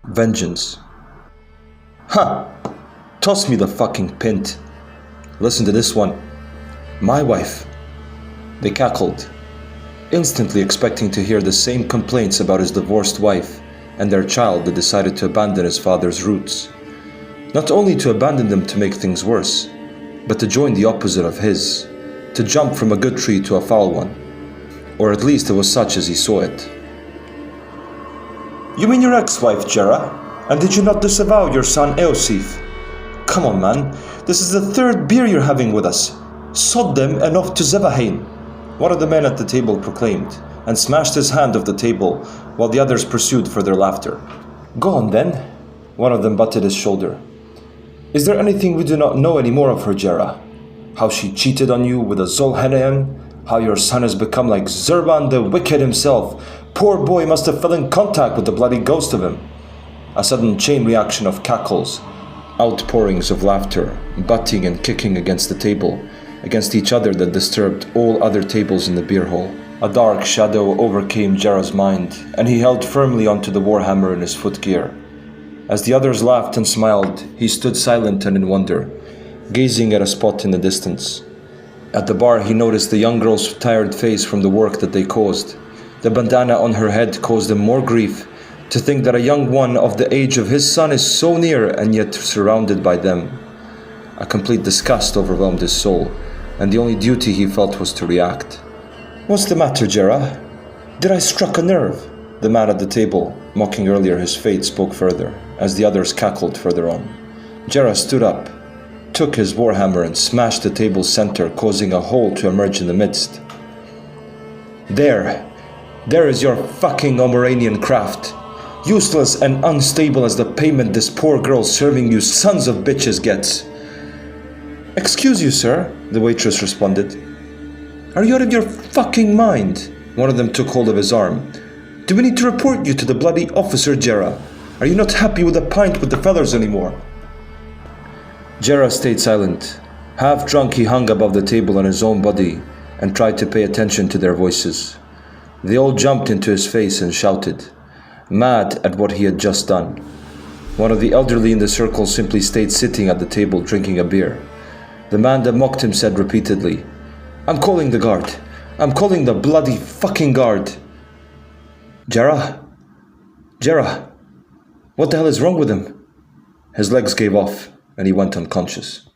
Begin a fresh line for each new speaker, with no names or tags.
Vengeance. Ha! Toss me the fucking pint. Listen to this one. My wife. They cackled, instantly expecting to hear the same complaints about his divorced wife and their child that decided to abandon his father's roots. Not only to abandon them to make things worse, but to join the opposite of his, to jump from a good tree to a foul one. Or at least it was such as he saw it. You mean your ex-wife, Jera? And did you not disavow your son Eosif? Come on, man. This is the third beer you're having with us. Sod them and off to Zevahain, one of the men at the table proclaimed, and smashed his hand off the table while the others pursued further laughter. Go on then, one of them butted his shoulder. Is there anything we do not know anymore of her, Jera? How she cheated on you with a Zolhanean? How your son has become like Zurban the Wicked himself? Poor boy must have fell in contact with the bloody ghost of him. A sudden chain reaction of cackles, outpourings of laughter, butting and kicking against the table, against each other that disturbed all other tables in the beer hall. A dark shadow overcame Jera's mind, and he held firmly onto the warhammer in his footgear. As the others laughed and smiled, he stood silent and in wonder, gazing at a spot in the distance. At the bar, he noticed the young girl's tired face from the work that they caused. The bandana on her head caused him more grief to think that a young one of the age of his son is so near and yet surrounded by them. A complete disgust overwhelmed his soul, and the only duty he felt was to react. What's the matter, Jera? Did I struck a nerve? The man at the table, mocking earlier his fate, spoke further, as the others cackled further on. Jera stood up, took his warhammer and smashed the table's center, causing a hole to emerge in the midst. There is your fucking Omoranian craft. Useless and unstable as the payment this poor girl serving you sons of bitches gets. Excuse you, sir, the waitress responded. Are you out of your fucking mind? One of them took hold of his arm. Do we need to report you to the bloody officer, Jera? Are you not happy with a pint with the fellas anymore? Jera stayed silent. Half drunk, he hung above the table on his own body and tried to pay attention to their voices. They all jumped into his face and shouted, mad at what he had just done. One of the elderly in the circle simply stayed sitting at the table drinking a beer. The man that mocked him said repeatedly, I'm calling the guard. I'm calling the bloody fucking guard. Jera? What the hell is wrong with him? His legs gave off and he went unconscious.